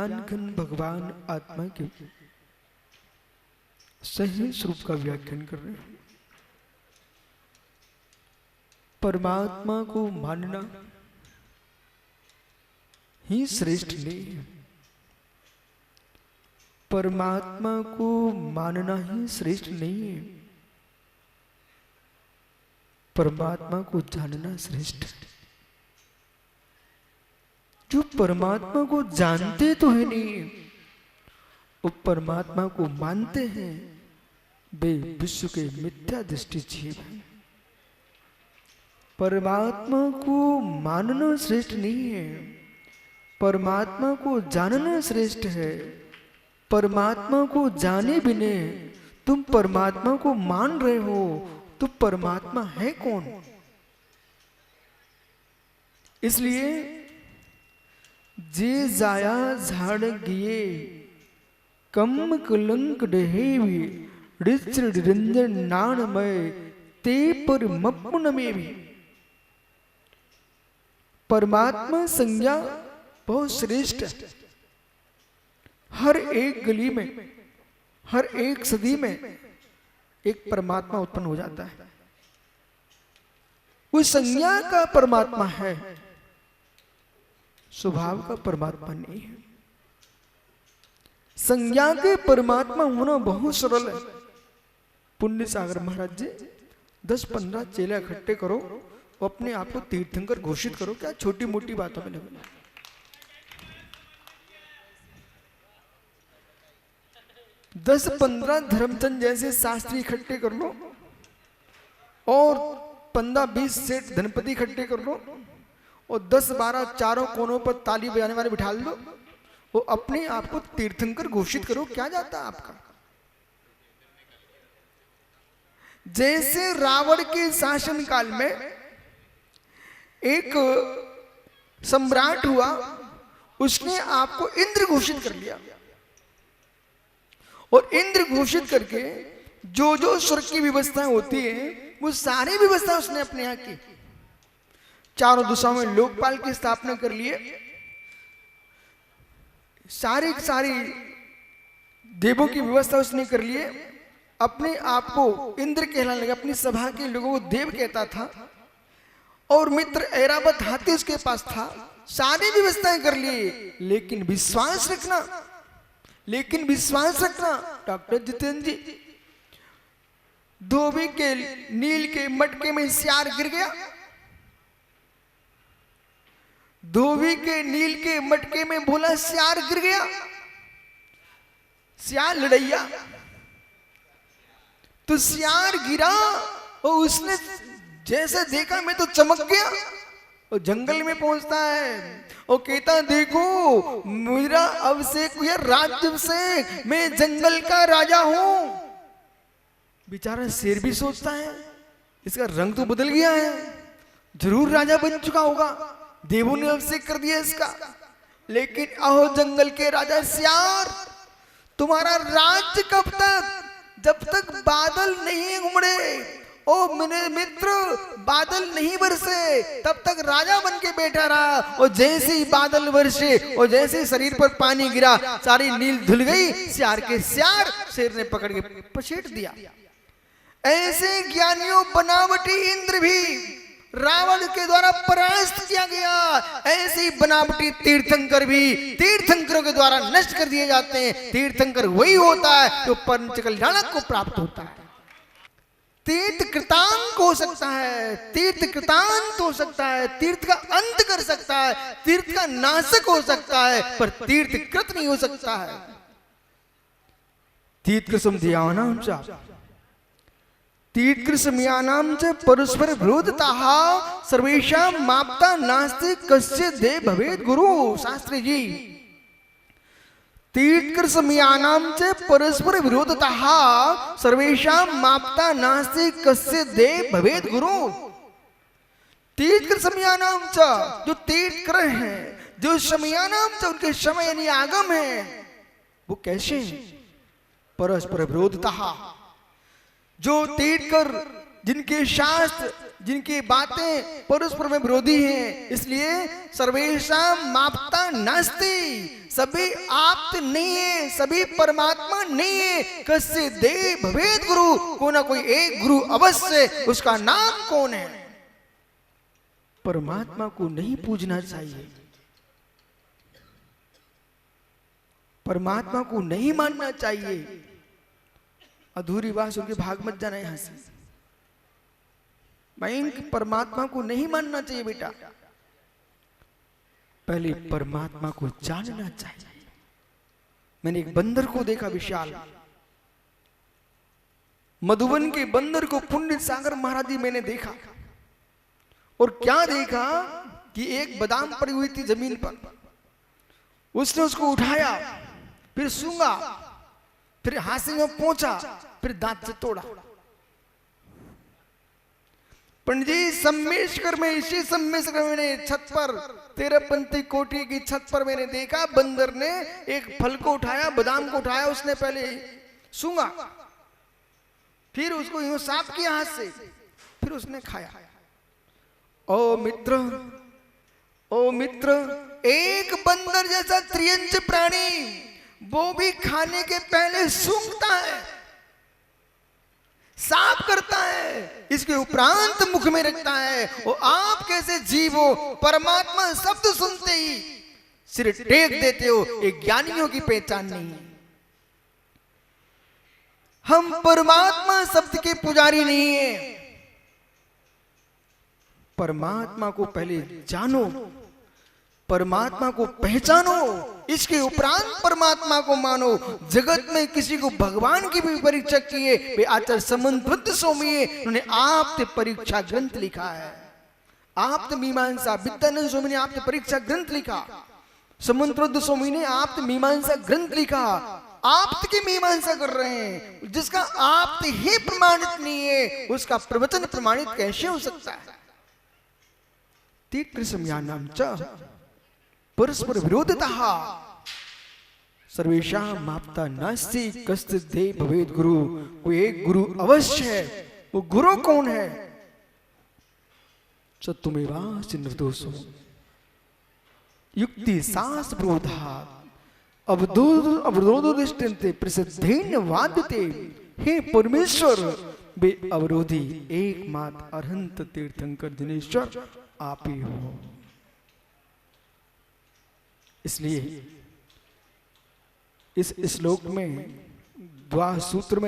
ज्ञान घन भगवान आत्मा के सही स्वरूप का व्याख्यान कर रहे हैं। परमात्मा को मानना ही श्रेष्ठ नहीं है, परमात्मा को मानना ही श्रेष्ठ नहीं है, परमात्मा को जानना श्रेष्ठ है। जो परमात्मा को जानते तो है नहीं, वो परमात्मा को मानते हैं, वे विश्व के मिथ्या दृष्टि जीव हैं। परमात्मा को मानना श्रेष्ठ नहीं है, परमात्मा को जानना श्रेष्ठ है। परमात्मा को जाने बिना तुम परमात्मा को मान रहे हो, तो परमात्मा है कौन? इसलिए जे जाया झाड़ गिए कम कलंक डहेवी ऋचर निरंजन नाणमय ते पर मप्न में भी। परमात्मा संज्ञा बहुत श्रेष्ठ है। हर एक गली में, हर एक सदी में एक परमात्मा उत्पन्न हो जाता है। कोई संज्ञा का परमात्मा है, स्वभाव का परमात्मा नहीं है। संज्ञा के परमात्मा होना बहुत सरल है। पुण्य सागर महाराज जी 10-15 चेले इकट्ठे करो, अपने आप को तीर्थंकर घोषित करो। क्या छोटी मोटी बातों में लगना। 10-15 धर्मचंद जैसे शास्त्री इकट्ठे कर लो और 15-20 सेठ धनपति इकट्ठे कर लो और 10-12 चारों कोनों पर ताली बजाने वाले बिठा लो, वो अपने आप को तीर्थंकर घोषित करो। क्या जाता है आपका? जैसे रावण के शासन काल में एक सम्राट हुआ, उसने आपको इंद्र घोषित कर लिया और इंद्र घोषित करके जो जो स्वर्ग की व्यवस्थाएं होती है वो सारी व्यवस्था उसने अपने यहाँ की। चारों दिशाओं में लोकपाल की स्थापना कर लिए, सारी देवों की व्यवस्था उसने कर लिए। अपने आप को इंद्र कहलाने लगा, अपनी सभा के लोगों को देव कहता था। और मित्र ऐरावत हाथी उसके पास था, सारी व्यवस्थाएं कर लिए। लेकिन विश्वास रखना डॉक्टर जितेंद्र जी, धोबी के नील के मटके में सियार गिर गया, धोबी के नील के मटके में बोला सियार गिर गया। सियार लड़ैया, तो सियार गिरा और उसने जैसे देखा मैं तो चमक गया और जंगल में पहुंचता है और कहता देखो मेरा अभिषेक हुआ राज्याभिषेक, मैं जंगल का राजा हूं। बेचारा शेर भी सोचता है इसका रंग तो बदल गया है, जरूर राजा बन चुका होगा, देवों ने अभिषेक कर दिया इसका। लेकिन अहो जंगल के राजा सियार, तुम्हारा राज्य कब तक? जब तक बादल नहीं उमड़े, ओ मेरे मित्र बादल नहीं बरसे, तब तक राजा बन के बैठा रहा। और जैसे ही बादल बरसे और जैसे ही शरीर पर पानी गिरा, सारी नील धुल गई। सियार के सियार शेर ने पकड़ के पछेट दिया। ऐसे ज्ञानियों बनावटी इंद्र भी रावण के द्वारा परास्त किया गया, ऐसे ही बनावटी तीर्थंकर भी तीर्थंकरों के द्वारा नष्ट कर दिए जाते हैं। तीर्थंकर वही होता है जो पंच कल्याणक को प्राप्त होता है। तीर्थ कृतांत हो सकता है, तीर्थ कृतांत हो सकता है, तीर्थ का अंत कर सकता है, तीर्थ का नाशक हो सकता है, पर तीर्थ कृत नहीं हो सकता है। तीर्थ कृष्ण ध्यानाम च तीर्थ कृष्णयानाम च परस्पर विरोधताः सर्वेषां माप्ता नास्ति कस्य दे भवेद गुरु। शास्त्री जी, तीर्थकृष्णयानाम च परस्पर विरोधताः सर्वेषां माप्ता नास्ति कस्य दे भवेद गुरु। तीर्थकृष्णयानाम च, जो तीर्थकर हैं, जो शमयानाम च, उनके शमय यानी आगम है, वो कैसे हैं? परस्पर विरोधताः, जो तीर्थकर जिनके शास्त्र, जिनकी बातें परस्पर में विरोधी हैं, इसलिए सर्वेषां माप्ता नास्ति, सभी आप्त नहीं है, सभी परमात्मा नहीं है। कस्य देव भवेद गुरु, को ना कोई एक गुरु अवश्य, उसका नाम कौन है? परमात्मा को नहीं पूजना चाहिए, परमात्मा को नहीं मानना चाहिए। अधूरी बात सुन के भाग मत जाना यहां से। परमात्मा को नहीं मानना चाहिए बेटा, पहले परमात्मा को जानना चाहिए। मैंने एक बंदर को देखा विशाल, मधुबन के बंदर को पुण्य सागर महाराज जी मैंने देखा। और क्या देखा कि एक बादाम पड़ी हुई थी जमीन पर, उसने उसको उठाया, फिर सूंघा, फिर हाथ में पहुंचा, फिर दांत से तोड़ा। पंडित जी सम्मेशकर में, इसी सम्मेशकर मैंने छत पर, तेरहपंथी कोठी की छत पर मैंने देखा, बंदर ने एक फल को उठाया, बादाम को उठाया, उसने पहले सूंघा, फिर उसको यूं साफ किया हाथ से, फिर उसने खाया। ओ मित्र, ओ मित्र, एक बंदर जैसा त्रियंच प्राणी वो भी खाने के पहले सूंघता है, साफ करता है, इसके उपरांत मुख में रखता है। और आप कैसे जीव हो, परमात्मा शब्द सुनते ही सिर टेक देते हो, एक ज्ञानियों की पहचान नहीं है। हम परमात्मा शब्द के पुजारी नहीं है। परमात्मा को पहले जानो, परमात्मा को पहचानो, इसके उपरांत परमात्मा को मानो। जगत में किसी को भगवान की भी परीक्षा की है, वे आचार्य समन्वत स्वामी है, उन्होंने आप्त परीक्षा ग्रंथ लिखा है। आप्त मीमांसा, विद्यानंद स्वामी ने आप्त परीक्षा ग्रंथ लिखा, समन्वत स्वामी ने आप्त मीमांसा ग्रंथ लिखा। आप्त की मीमांसा कर रहे हैं, जिसका आप्त ही प्रमाणित नहीं है, उसका प्रवचन प्रमाणित कैसे हो सकता है? तीर्थसमयानां च परस्पर विरोधतः सर्वेषां माप्ता नास्ति, कश्चित् देव भवेद गुरु, कोई एक गुरु अवश्य है। वो गुरु कौन है? सत्वमेवास्य निर्दोषो युक्ति शास्त्र विरोधात् अवरोधोदिष्टन्ते प्रसिद्धेन वाद्यते। हे परमेश्वर, वे अवरोधी एकमात्र अरहंत तीर्थंकर दिनेश्वर आप ही हो। इसलिए इस श्लोक में द्वासूत्र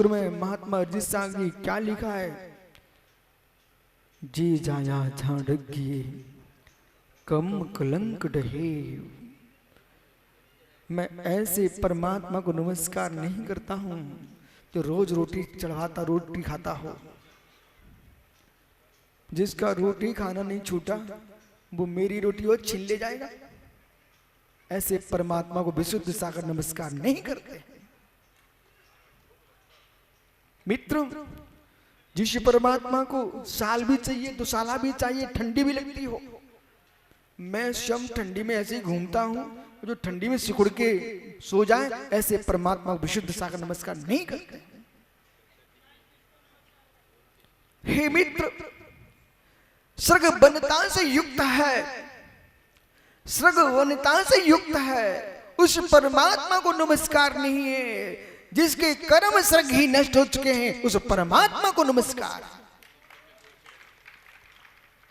में महात्मा अरजित साहब जी क्या लिखा है? जी जाया झाड़िए कम कलंक डहे। मैं ऐसे परमात्मा को नमस्कार नहीं करता हूं जो रोज रोटी चढ़ाता, रोटी खाता हो। जिसका रोटी खाना नहीं छूटा वो मेरी रोटी वो छीन ले जाएगा। ऐसे परमात्मा को विशुद्ध सागर नमस्कार नहीं करते। मित्र, जिस परमात्मा को साल भी चाहिए तो साला भी चाहिए, ठंडी भी लगती हो। मैं स्वयं ठंडी में ऐसे ही घूमता हूं, जो ठंडी में सिकुड़ के सो जाए, ऐसे परमात्मा को विशुद्ध सागर नमस्कार नहीं करते। हे मित्र, स्वर्ग वनता से युक्त है, स्वर्ग वनता से युक्त है, उस परमात्मा को नमस्कार नहीं है। जिसके कर्म स्वर्ग ही नष्ट हो चुके हैं, उस परमात्मा को नमस्कार।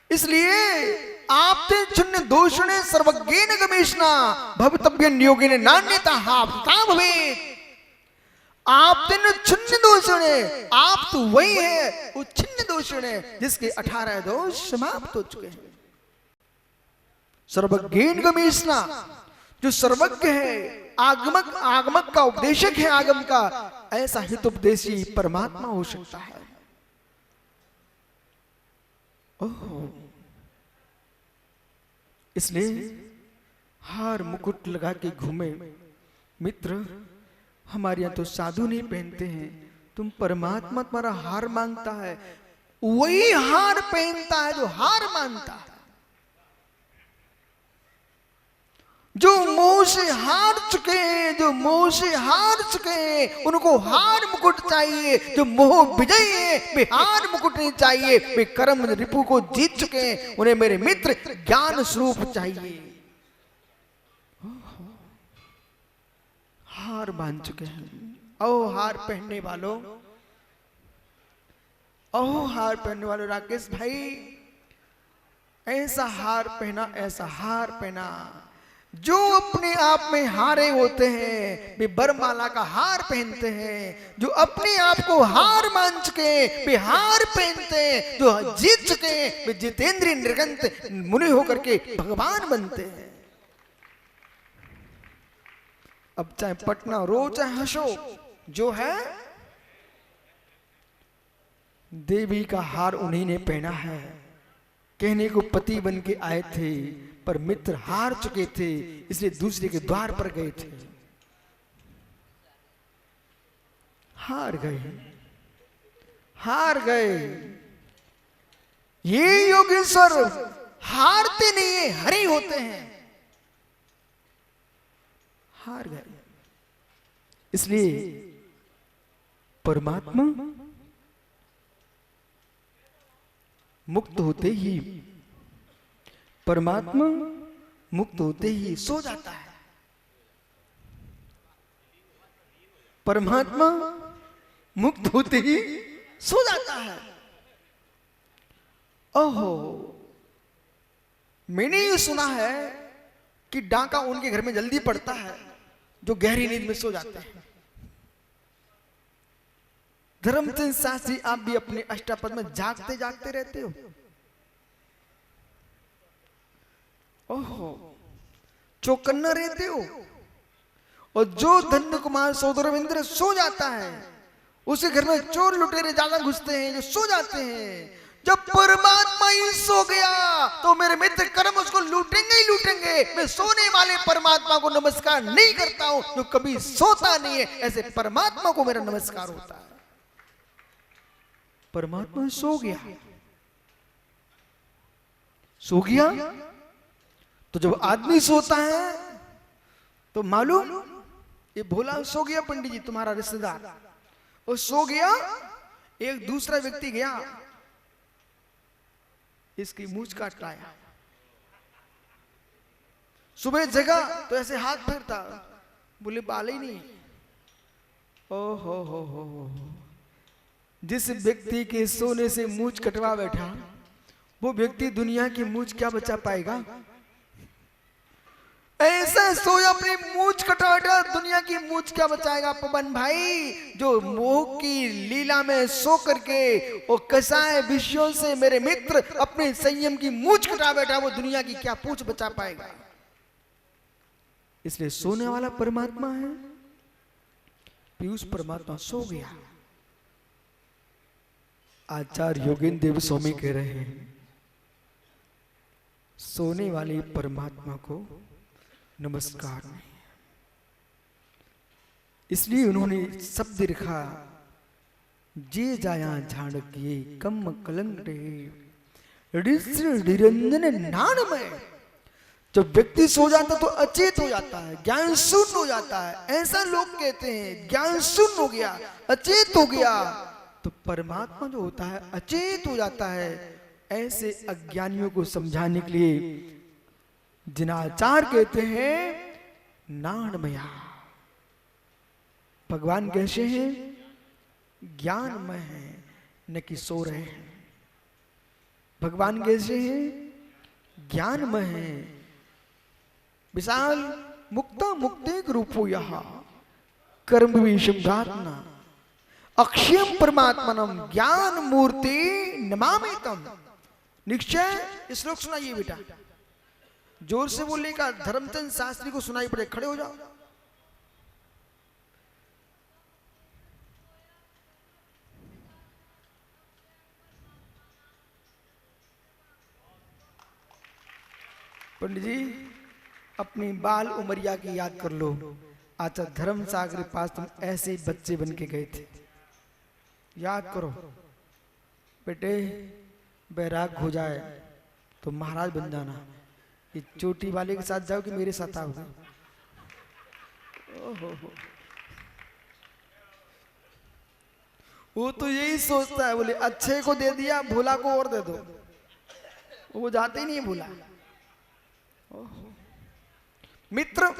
इसलिए आपते छुन्न दोषणे सर्वज्ञेन गमेशना भवितव्यं योगिने नान्यता हाप्ता भवेत्। आप छिन्न दोषणे, आप तो वही है वो छिन्न दोषणे जिसके 18 दोष समाप्त हो चुके हैं। सर्वज्ञेन गमेशना, जो सर्वज्ञ है, आगमक का उपदेशक है, आगम का, ऐसा हितोपदेशी परमात्मा हो सकता है। ओह, इसलिए हार मुकुट लगा के घूमे। मित्र, हमारे यहां तो साधु नहीं पहनते हैं, तुम परमात्मा तुम्हारा हार मांगता है, वही हार पहनता है जो हार मानता है। जो मोह से हार चुके हैं, जो मोह से हार चुके हैं, उनको हार मुकुट चाहिए। जो मोह विजयी है वे हार मुकुट नहीं चाहिए, वे कर्म रिपु को जीत चुके हैं, उन्हें मेरे मित्र ज्ञान स्वरूप चाहिए। हार मान चुके हैं। ओ हार पहनने वालों, ओ हार पहनने वालों, राकेश भाई ऐसा हार पहना, ऐसा हार पहना। जो अपने आप में हारे होते हैं वे बरमाला का हार पहनते हैं। जो अपने आप को हार मान चुके हैं वे हार पहनते हैं। जो जीत चुके हैं वे जितेंद्रिय निर्गंत मुनि होकर के भगवान बनते हैं। अब चाहे पटना रो चाहे हंसो, जो है देवी का हार उन्हीं ने पहना है। कहने को पति बन के आए थे पर मित्र हार चुके थे, इसलिए दूसरे के द्वार पर गए थे। हार गए, हार गए। ये योगेश्वर हारते नहीं है, हरे होते हैं। हार गए, इसलिए परमात्मा मुक्त होते ही, परमात्मा मुक्त होते ही सो जाता है। परमात्मा मुक्त होते ही सो जाता है। ओहो, मैंने ये सुना है कि डाका उनके घर में जल्दी पड़ता है जो गहरी नींद में सो जाते हैं। धर्मचंद शास्त्री, आप भी अपने अष्टापद में जागते जागते रहते हो। ओहो, चौकन्ना रहते हो। और जो धन्य कुमार सौदरविंद्र सो जाता है, उसके घर में चोर लुटेरे ज्यादा घुसते हैं, जो सो जाते हैं। जब परमात्मा ही सो गया तो मेरे मित्र कर्म उसको लूटेंगे ही लूटेंगे। मैं सोने वाले परमात्मा को नमस्कार नहीं करता हूं जो कभी सोता नहीं है, ऐसे परमात्मा को मेरा नमस्कार होता है। परमात्मा सो गया, सो गया तो जब आदमी सोता है तो मालूम, ये भोला सो गया, पंडित जी तुम्हारा रिश्तेदार वो सो गया। एक दूसरा व्यक्ति गया, इसकी मूंछ काट लाया। सुबह जगा तो ऐसे हाथ फेरता, बोले बाल ही नहीं। ओ हो, जिस व्यक्ति के सोने से मूंछ कटवा बैठा वो व्यक्ति दुनिया की मूंछ क्या बचा पाएगा। ऐसा सोया अपनी मूंछ कटा बैठा, दुनिया की मूंछ क्या बचाएगा। पवन भाई, जो मोह की लीला में सो करके वो कसाय विषयों से मेरे मित्र अपने संयम की मूंछ कटा बैठा, वो दुनिया की क्या पूछ बचा पाएगा। इसलिए सोने वाला परमात्मा है। पीयूष परमात्मा सो गया। आचार्य योगेंद्र देव स्वामी कह रहे हैं, सोने वाले परमात्मा को नमस्कार नहीं। इसलिए उन्होंने शब्द लिखा, जे जाया झाड़क ये कम कलंक निरंजन नाण में। जब व्यक्ति सो जाता तो अचेत हो जाता है, ज्ञान शून्य हो जाता है। ऐसा लोग कहते हैं, ज्ञान शून्य हो गया, अचेत हो गया। तो परमात्मा जो होता है अचेत हो जाता है। ऐसे अज्ञानियों को समझाने के लिए जिनाचार कहते हैं नाणमया। भगवान कैसे हैं? ज्ञानमय है, न कि सो रहे हैं। भगवान कैसे हैं? ज्ञानमय है। विशाल मुक्ता मुक्ते रूपो यहा कर्म विषमधात्मा अक्षयम परमात्मनम ज्ञान मूर्ति नमामि तम। निश्चय श्लोक सुनाइए बेटा, जोर से बोलेगा। धर्मचंद शास्त्री को सुनाई पड़े, खड़े हो जाओ। पंडित जी अपनी बाल उमरिया की याद कर लो। अच्छा, धर्म सागर के पास तुम ऐसे ही बच्चे बन के गए थे, याद करो बेटे। बैराग हो जाए तो महाराज बन जाना, ये चोटी वाले के साथ जाओ कि मेरे साथ आओगे? ओहो, वो तो यही सोचता है, बोले अच्छे को दे दिया, भोला को और दे दो। वो जाते ही नहीं भोला। मित्र,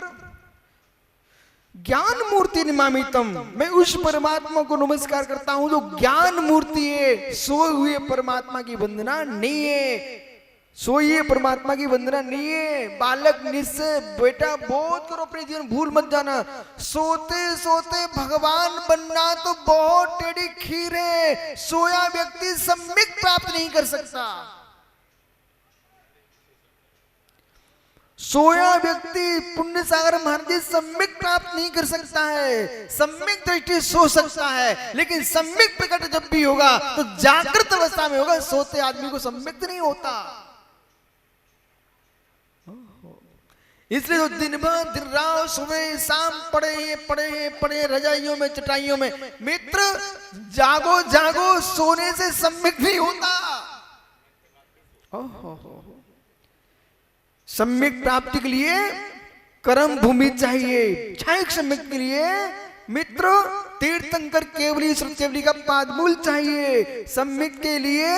ज्ञान मूर्ति निमामितम, मैं उस परमात्मा को नमस्कार करता हूं जो ज्ञान मूर्ति है। सोए हुए परमात्मा की वंदना नहीं है, सोइए परमात्मा की वंदना नहीं है। बालक निश्चय बेटा बोध करो, अपने जीवन भूल मत जाना। सोते सोते भगवान बनना तो बहुत टेढ़ी खीर है। सोया व्यक्ति सम्यक प्राप्त नहीं कर सकता। सोया व्यक्ति पुण्य सागर महाराज सम्यक प्राप्त नहीं कर सकता है। सम्यक दृष्टि सो सकता है, लेकिन सम्यक प्रकट जब भी होगा तो जागृत अवस्था में होगा। सोते आदमी को सम्यक नहीं होता। इसलिए तो दिन भर दिन रात सुबह शाम पड़े रजाइयों में चटाइयों में। मित्र, जागो जागो, सोने से सम्यक नहीं होता। सम्यक प्राप्ति के लिए कर्म भूमि चाहिए। क्षणिक सम्यक के लिए मित्र तीर्थंकर केवली श्रुतिकेवली का पादमूल चाहिए। सम्यक के लिए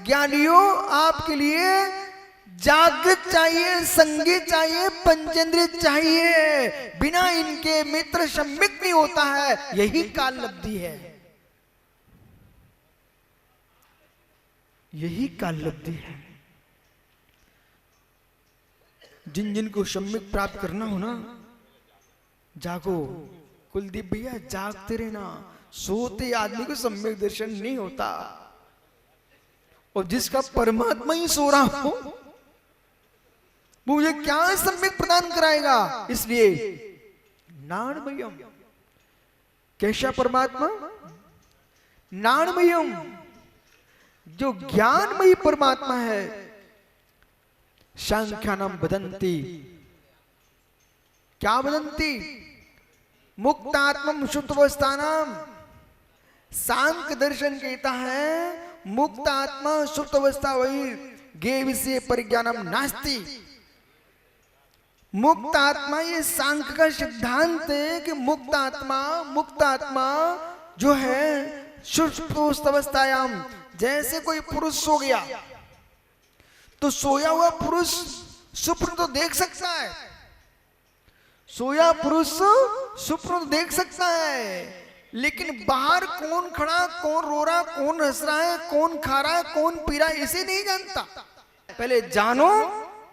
ज्ञानियों आपके लिए जागृत चाहिए, संगीत चाहिए, पंचेंद्रिय चाहिए। बिना इनके मित्र सम्यक नहीं होता है। यही काल लब्धि है, यही काल लब्धि है। जिन जिन को सम्यक प्राप्त करना हो ना, जागो। कुलदीप भैया जागते रहना। सोते आदमी को सम्यक दर्शन नहीं होता। और जिसका परमात्मा ही सो रहा हो वो मुझे क्या सम्यक प्रदान कराएगा? इसलिए नाणमयम, कैसा परमात्मा? नाणमयम, जो ज्ञानमयी परमात्मा है। सांख्यानाम वदन्ति, क्या वदन्ति? मुक्तात्मम सुप्तावस्थानाम। सांख्य दर्शन कहता है मुक्त आत्मा सुप्त अवस्था वही गे विषय परिज्ञानम नास्ति। मुक्त आत्मा, ये सांख्य का सिद्धांत है कि मुक्त आत्मा जो है सुप्त अवस्थायाम। जैसे कोई पुरुष सो गया तो सोया हुआ पुरुष स्वप्न तो देख सकता है। सोया पुरुष स्वप्न तो देख सकता है, लेकिन बाहर कौन खड़ा, कौन रो रहा, कौन हंस रहा है, कौन खा रहा है, कौन पी रहा है, इसे नहीं जानता। पहले जानो,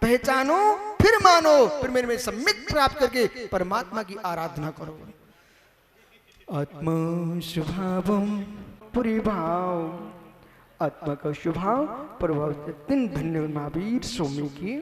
पहचानो, फिर मानो, फिर मेरे में सम्यक प्राप्त करके परमात्मा की आराधना करो। आत्मा स्वभावम परिभाव, आत्मा का स्वभाव प्रभाव। धन्य महावीर स्वामी की।